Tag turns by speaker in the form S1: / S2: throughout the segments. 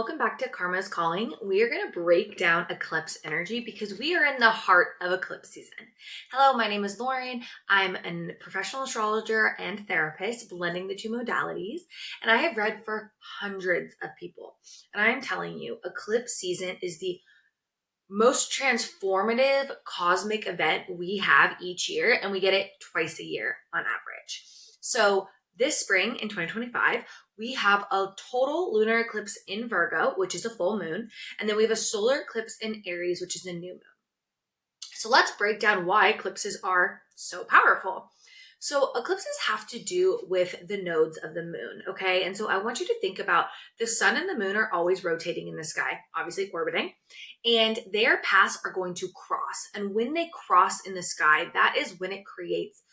S1: Welcome back to Karma's Calling. We are going to break down eclipse energy because we are in the heart of eclipse season. Hello, my name is Lauren. I'm a professional astrologer and therapist, blending the two modalities, and I have read for hundreds of people. And I am telling you, eclipse season is the most transformative cosmic event we have each year, and we get it twice a year on average. So this spring in 2025, we have a total lunar eclipse in Virgo, which is a full moon, and then we have a solar eclipse in Aries, which is a new moon. So let's break down why eclipses are so powerful. So eclipses have to do with the nodes of the moon, okay? And so I want you to think about the sun and the moon are always rotating in the sky, obviously orbiting, and their paths are going to cross. And when they cross in the sky, that is when it creates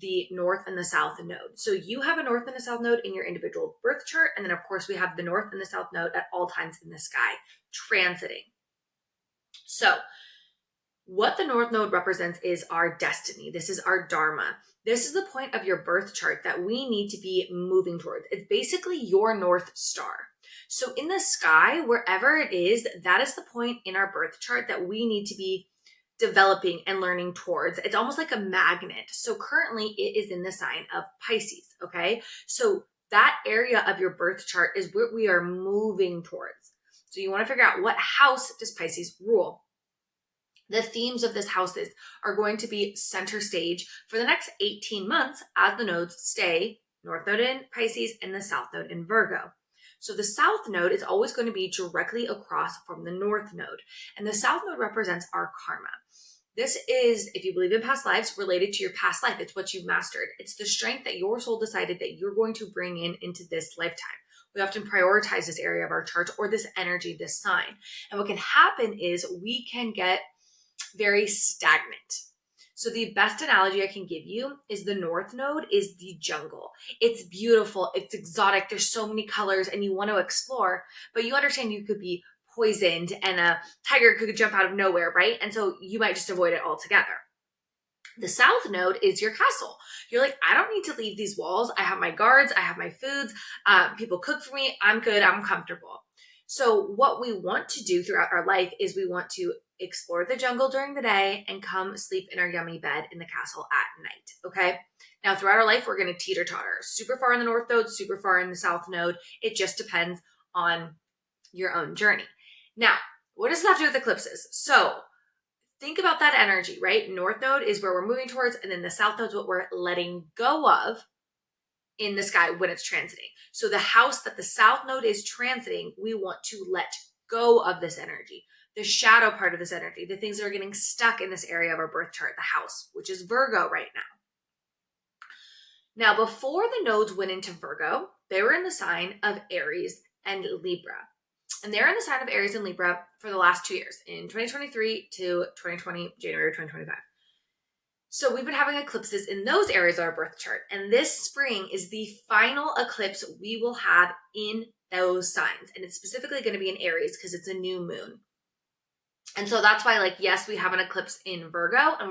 S1: the north and the south node. So you have a north and a south node in your individual birth chart. And then of course we have the north and the south node at all times in the sky transiting. So what the north node represents is our destiny. This is our dharma. This is the point of your birth chart that we need to be moving towards. It's basically your North Star. So in the sky, wherever it is, that is the point in our birth chart that we need to be developing and learning towards. It's almost like a magnet. So currently it is in the sign of Pisces, okay? So that area of your birth chart is what we are moving towards. So you want to figure out what house does Pisces rule? The themes of this houses are going to be center stage for the next 18 months as the nodes stay North Node in Pisces and the South Node in Virgo. So the South Node is always going to be directly across from the North Node. And the South Node represents our karma. This is, if you believe in past lives, related to your past life. It's what you've mastered. It's the strength that your soul decided that you're going to bring into this lifetime. We often prioritize this area of our chart or this energy, this sign. And what can happen is we can get very stagnant. So the best analogy I can give you is the North Node is the jungle. It's beautiful, it's exotic, there's so many colors and you want to explore, but you understand you could be poisoned and a tiger could jump out of nowhere, right? And so you might just avoid it altogether. The South Node is your castle. You're like, I don't need to leave these walls. I have my guards, I have my foods, people cook for me, I'm good, I'm comfortable. So what we want to do throughout our life is we want to explore the jungle during the day and come sleep in our yummy bed in the castle at night, okay? Now, throughout our life, we're going to teeter-totter. Super far in the North Node, super far in the South Node. It just depends on your own journey. Now, what does that have to do with eclipses? So think about that energy, right? North Node is where we're moving towards, and then the South Node is what we're letting go of in the sky when it's transiting. So the house that the South Node is transiting, we want to let go of this energy, the shadow part of this energy, the things that are getting stuck in this area of our birth chart, the house, which is Virgo right now. Now, before the nodes went into Virgo, they were in the sign of Aries and Libra. And they're in the sign of Aries and Libra for the last 2 years, in 2023 to 2020, January 2025. So we've been having eclipses in those areas of our birth chart. And this spring is the final eclipse we will have in those signs. And it's specifically going to be in Aries because it's a new moon. And so that's why, like, yes, we have an eclipse in Virgo and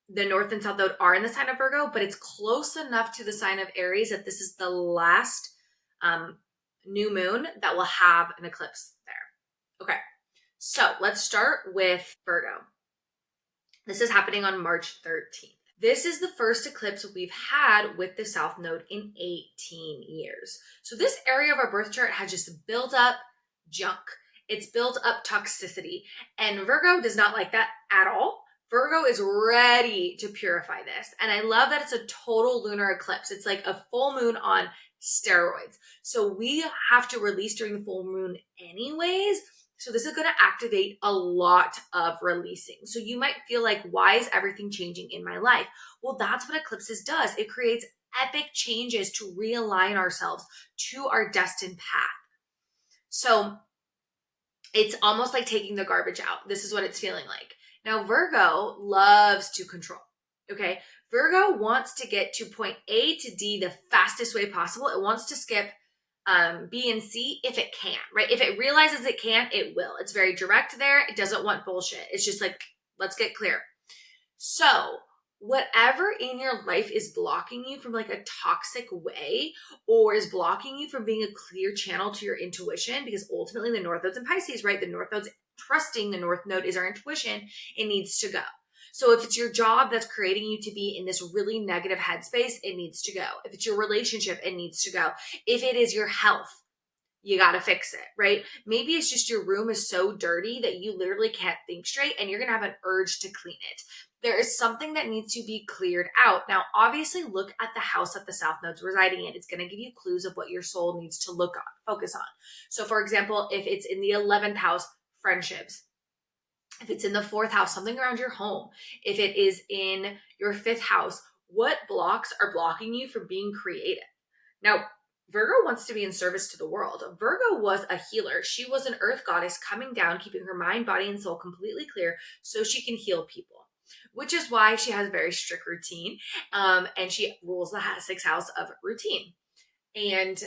S1: the North and South Node are in the sign of Virgo, but it's close enough to the sign of Aries that this is the last new moon that will have an eclipse there. Okay, so let's start with Virgo. This is happening on March 13th. This is the first eclipse we've had with the South Node in 18 years. So this area of our birth chart has just built up junk. It's built up toxicity. And Virgo does not like that at all. Virgo is ready to purify this. And I love that it's a total lunar eclipse. It's like a full moon on steroids. So we have to release during the full moon anyways. So this is going to activate a lot of releasing. So you might feel like, why is everything changing in my life? Well, that's what eclipses does. It creates epic changes to realign ourselves to our destined path. So it's almost like taking the garbage out. This is what it's feeling like. Now, Virgo loves to control, okay? Virgo wants to get to point A to D the fastest way possible. It wants to skip B and C if it can, right? If it realizes it can, it will. It's very direct there. It doesn't want bullshit. It's just like, let's get clear. So whatever in your life is blocking you from like a toxic way, or is blocking you from being a clear channel to your intuition, because ultimately the North Node's in Pisces, right? The North Node's trusting, the North Node is our intuition. It needs to go. So if it's your job that's creating you to be in this really negative headspace, it needs to go. If it's your relationship, it needs to go. If it is your health, you got to fix it, right? Maybe it's just your room is so dirty that you literally can't think straight and you're going to have an urge to clean it. There is something that needs to be cleared out. Now, obviously, look at the house that the South Node's residing in. It's going to give you clues of what your soul needs to focus on. So, for example, if it's in the 11th house, friendships. If it's in the 4th house, something around your home. If it is in your 5th house, what blocks are blocking you from being creative? Now, Virgo wants to be in service to the world. Virgo was a healer. She was an earth goddess coming down, keeping her mind, body, and soul completely clear so she can heal people, which is why she has a very strict routine. And she rules the 6th house of routine and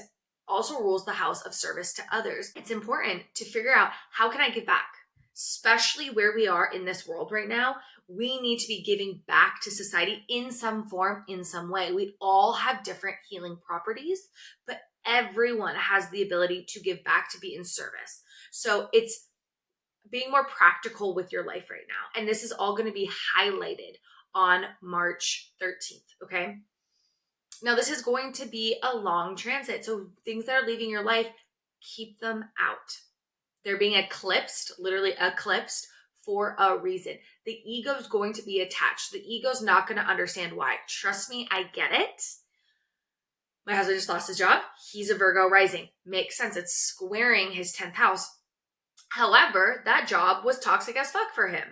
S1: also rules the house of service to others. It's important to figure out, how can I give back? Especially where we are in this world right now, we need to be giving back to society in some form, in some way. We all have different healing properties, but everyone has the ability to give back, to be in service. So it's being more practical with your life right now. And this is all going to be highlighted on March 13th, okay? Now, this is going to be a long transit. So things that are leaving your life, keep them out. They're being eclipsed, literally eclipsed, for a reason. The ego is going to be attached. The ego's not going to understand why. Trust me, I get it. My husband just lost his job. He's a Virgo rising. Makes sense. It's squaring his 10th house. However, that job was toxic as fuck for him,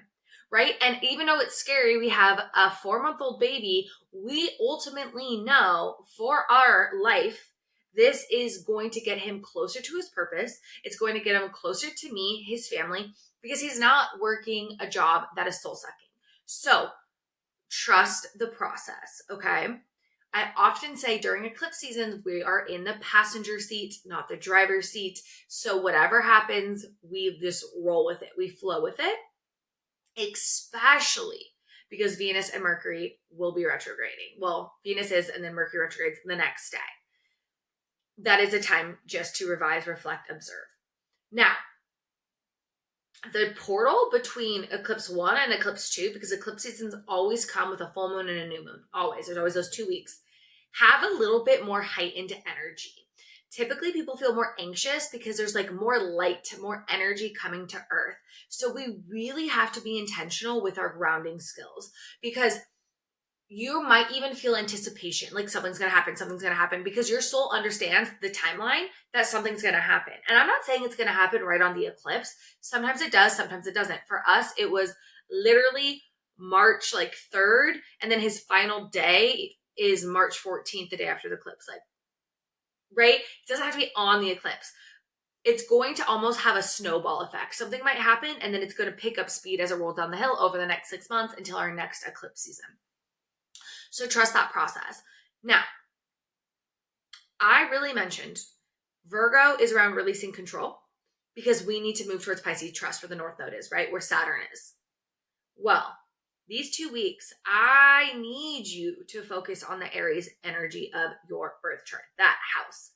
S1: right? And even though it's scary, we have a 4-month-old baby. We ultimately know for our life, this is going to get him closer to his purpose. It's going to get him closer to me, his family, because he's not working a job that is soul sucking. So trust the process, okay? I often say during eclipse seasons, we are in the passenger seat, not the driver's seat. So whatever happens, we just roll with it. We flow with it, especially because Venus and Mercury will be retrograding. Well, Venus is, and then Mercury retrogrades the next day. That is a time just to revise, reflect, observe. Now, the portal between eclipse 1 and eclipse 2, because eclipse seasons always come with a full moon and a new moon, always. There's always those 2 weeks. Have a little bit more heightened energy. Typically, people feel more anxious because there's like more light, more energy coming to earth. So we really have to be intentional with our grounding skills, because you might even feel anticipation, like something's going to happen, because your soul understands the timeline that something's going to happen. And I'm not saying it's going to happen right on the eclipse. Sometimes it does, sometimes it doesn't. For us, it was literally March 3rd, and then his final day is March 14th, the day after the eclipse. Like, right? It doesn't have to be on the eclipse. It's going to almost have a snowball effect. Something might happen, and then it's going to pick up speed as it rolls down the hill over the next 6 months until our next eclipse season. So trust that process. Now, I really mentioned Virgo is around releasing control, because we need to move towards Pisces trust, where the North Node is, right? Where Saturn is. Well, these 2 weeks, I need you to focus on the Aries energy of your birth chart, that house.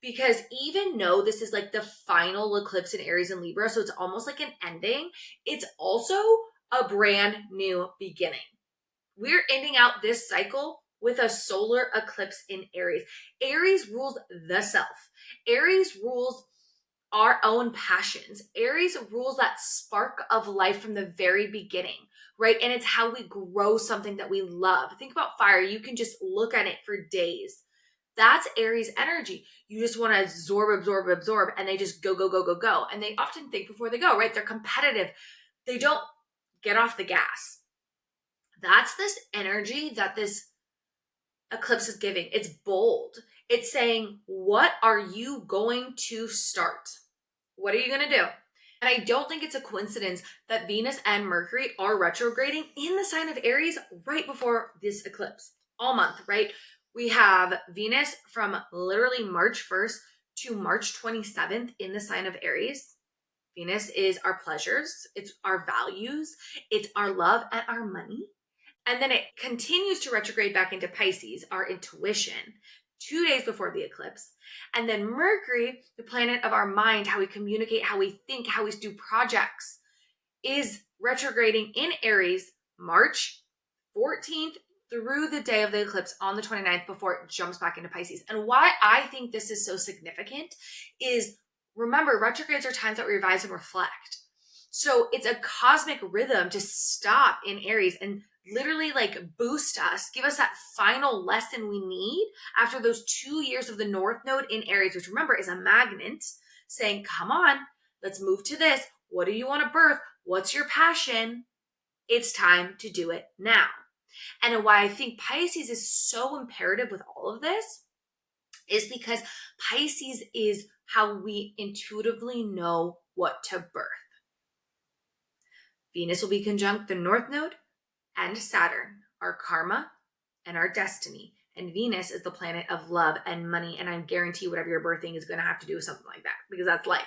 S1: Because even though this is like the final eclipse in Aries and Libra, so it's almost like an ending, it's also a brand new beginning. We're ending out this cycle with a solar eclipse in Aries. Aries rules the self. Aries rules our own passions. Aries rules that spark of life from the very beginning, right? And it's how we grow something that we love. Think about fire. You can just look at it for days. That's Aries energy. You just want to absorb, and they just go. And they often think before they go, right? They're competitive. They don't get off the gas. That's this energy that this eclipse is giving. It's bold. It's saying, what are you going to start? What are you going to do? And I don't think it's a coincidence that Venus and Mercury are retrograding in the sign of Aries right before this eclipse, all month, right? We have Venus from literally March 1st to March 27th in the sign of Aries. Venus is our pleasures, it's our values, it's our love and our money. And then it continues to retrograde back into Pisces, our intuition, 2 days before the eclipse. And then Mercury, the planet of our mind, how we communicate, how we think, how we do projects, is retrograding in Aries March 14th through the day of the eclipse on the 29th before it jumps back into Pisces. And why I think this is so significant is, remember, retrogrades are times that we revise and reflect. So it's a cosmic rhythm to stop in Aries and literally like boost us, give us that final lesson we need after those 2 years of the North Node in Aries, which remember is a magnet saying, come on, let's move to this. What do you want to birth? What's your passion? It's time to do it now. And why I think Pisces is so imperative with all of this is because Pisces is how we intuitively know what to birth. Venus will be conjunct the North Node and Saturn, our karma and our destiny. And Venus is the planet of love and money. And I guarantee whatever you're birthing is going to have to do with something like that because that's life.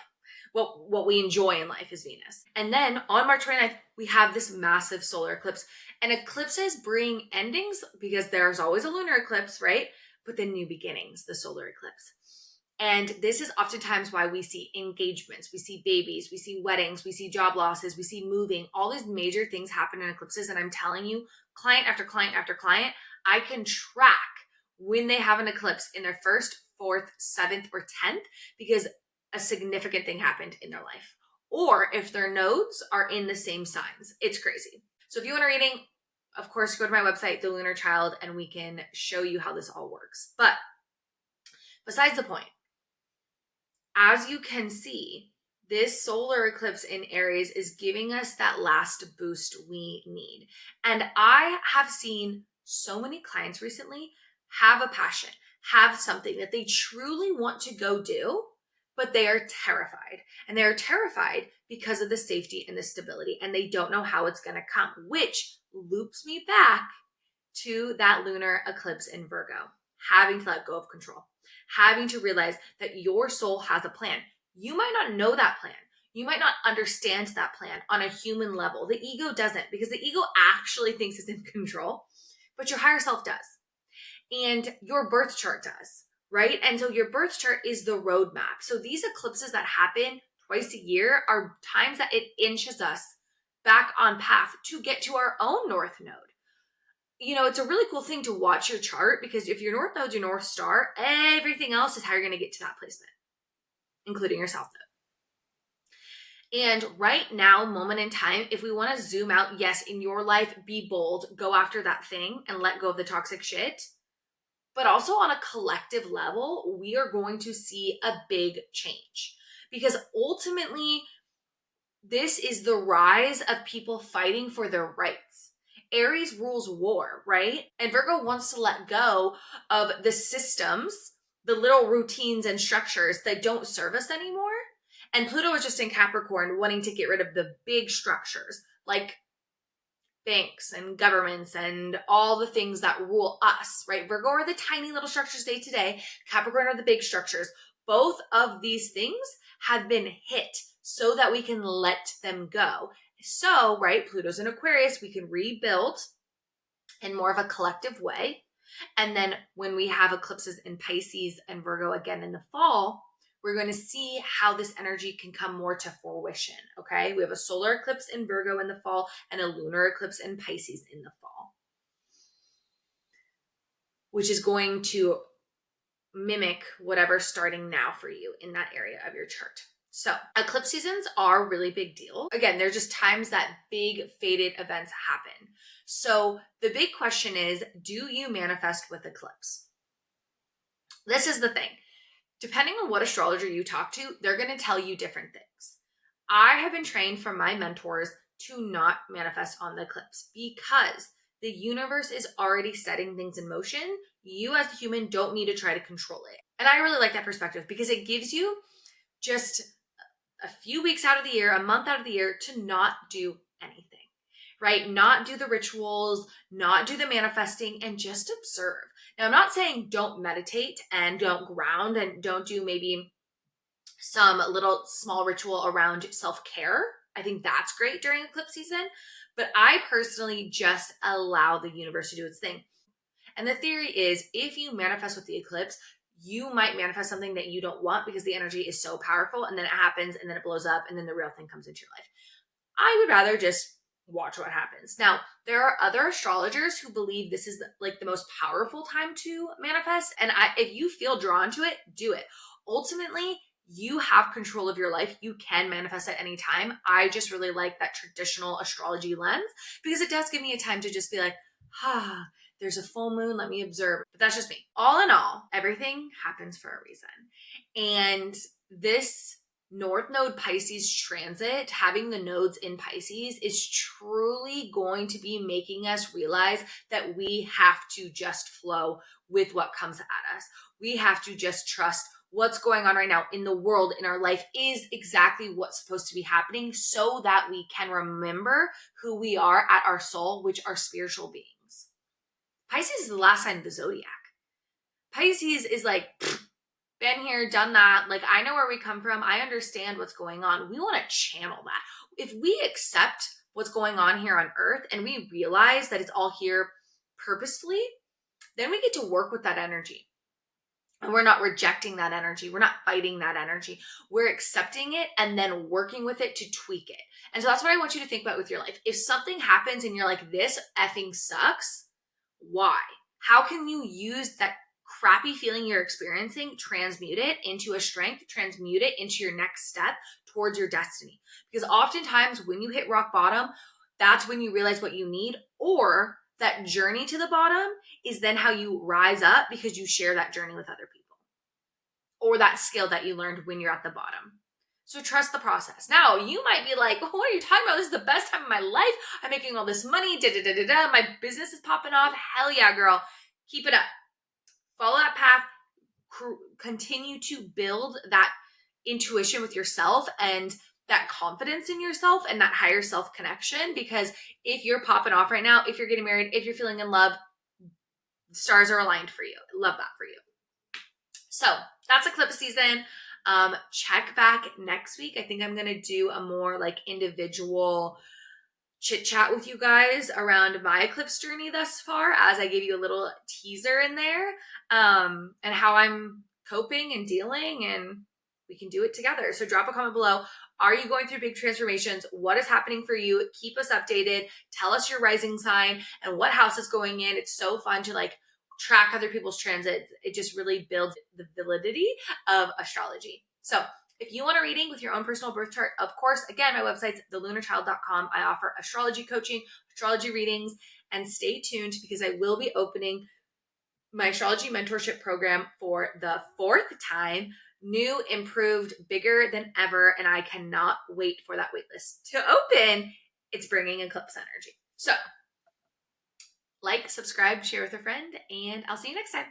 S1: What we enjoy in life is Venus. And then on March 29th, we have this massive solar eclipse. And eclipses bring endings because there's always a lunar eclipse, right? But then new beginnings, the solar eclipse. And this is oftentimes why we see engagements, we see babies, we see weddings, we see job losses, we see moving, all these major things happen in eclipses. And I'm telling you, client after client after client, I can track when they have an eclipse in their first, fourth, seventh, or 10th, because a significant thing happened in their life. Or if their nodes are in the same signs. It's crazy. So if you want a reading, of course, go to my website, The Lunar Child, and we can show you how this all works. But besides the point, as you can see, this solar eclipse in Aries is giving us that last boost we need. And I have seen so many clients recently have a passion, have something that they truly want to go do, but they are terrified. And they are terrified because of the safety and the stability, and they don't know how it's going to come, which loops me back to that lunar eclipse in Virgo, having to let go of control, having to realize that your soul has a plan. You might not know that plan. You might not understand that plan on a human level. The ego doesn't, because the ego actually thinks it's in control, but your higher self does. And your birth chart does, right? And so your birth chart is the roadmap. So these eclipses that happen twice a year are times that it inches us back on path to get to our own North Node. You know, it's a really cool thing to watch your chart, because if your North Node's your North Star, everything else is how you're going to get to that placement, including your South Node. And right now, moment in time, if we want to zoom out, yes, in your life, be bold, go after that thing and let go of the toxic shit. But also on a collective level, we are going to see a big change, because ultimately, this is the rise of people fighting for their rights. Aries rules war, right? And Virgo wants to let go of the systems, the little routines and structures that don't serve us anymore. And Pluto is just in Capricorn, wanting to get rid of the big structures like banks and governments and all the things that rule us, right? Virgo are the tiny little structures day to day. Capricorn are the big structures. Both of these things have been hit so that we can let them go. So, right, Pluto's in Aquarius, we can rebuild in more of a collective way. And then when we have eclipses in Pisces and Virgo again in the fall, we're going to see how this energy can come more to fruition, okay? We have a solar eclipse in Virgo in the fall and a lunar eclipse in Pisces in the fall, which is going to mimic whatever's starting now for you in that area of your chart. So eclipse seasons are a really big deal. Again, they're just times that big fated events happen. So the big question is, do you manifest with eclipse? This is the thing. Depending on what astrologer you talk to, they're going to tell you different things. I have been trained from my mentors to not manifest on the eclipse, because the universe is already setting things in motion. You as a human don't need to try to control it. And I really like that perspective, because it gives you just a few weeks out of the year, a month out of the year, to not do anything, right? Not do the rituals, not do the manifesting, and just observe. Now, I'm not saying don't meditate and don't ground and don't do maybe some little small ritual around self-care. I think that's great during eclipse season. But I personally just allow the universe to do its thing. And the theory is if you manifest with the eclipse, you might manifest something that you don't want because the energy is so powerful, and then it happens and then it blows up and then the real thing comes into your life. I would rather just watch what happens. Now, there are other astrologers who believe this is like the most powerful time to manifest. And if you feel drawn to it, do it. Ultimately, you have control of your life. You can manifest at any time. I just really like that traditional astrology lens because it does give me a time to just be like, there's a full moon. Let me observe. But that's just me. All in all, everything happens for a reason. And this North Node Pisces transit, having the nodes in Pisces, is truly going to be making us realize that we have to just flow with what comes at us. We have to just trust what's going on right now in the world, in our life, is exactly what's supposed to be happening so that we can remember who we are at our soul, which are spiritual beings. Pisces is the last sign of the zodiac. Pisces is like, been here, done that. Like, I know where we come from. I understand what's going on. We want to channel that. If we accept what's going on here on earth and we realize that it's all here purposefully, then we get to work with that energy. And we're not rejecting that energy. We're not fighting that energy. We're accepting it and then working with it to tweak it. And so that's what I want you to think about with your life. If something happens and you're like, this effing sucks, why? How can you use that crappy feeling you're experiencing, transmute it into a strength, transmute it into your next step towards your destiny? Because oftentimes when you hit rock bottom, that's when you realize what you need, or that journey to the bottom is then how you rise up because you share that journey with other people, or that skill that you learned when you're at the bottom. So trust the process. Now, you might be like, what are you talking about? This is the best time of my life. I'm making all this money. My business is popping off. Hell yeah, girl. Keep it up. Follow that path. Continue to build that intuition with yourself and that confidence in yourself and that higher self connection. Because if you're popping off right now, if you're getting married, if you're feeling in love, the stars are aligned for you. I love that for you. So that's eclipse season. Check back next week. I think I'm going to do a more like individual chit chat with you guys around my eclipse journey thus far, as I gave you a little teaser in there, and how I'm coping and dealing, and we can do it together. So drop a comment below. Are you going through big transformations? What is happening for you? Keep us updated. Tell us your rising sign and what house is going in. It's so fun to like track other people's transits. It just really builds the validity of astrology. So if you want a reading with your own personal birth chart, of course, again, my website's thelunarchild.com. I offer astrology coaching, astrology readings, and stay tuned because I will be opening my astrology mentorship program for the 4th time. New, improved, bigger than ever, and I cannot wait for that waitlist to open. It's bringing eclipse energy. So, like, subscribe, share with a friend, and I'll see you next time.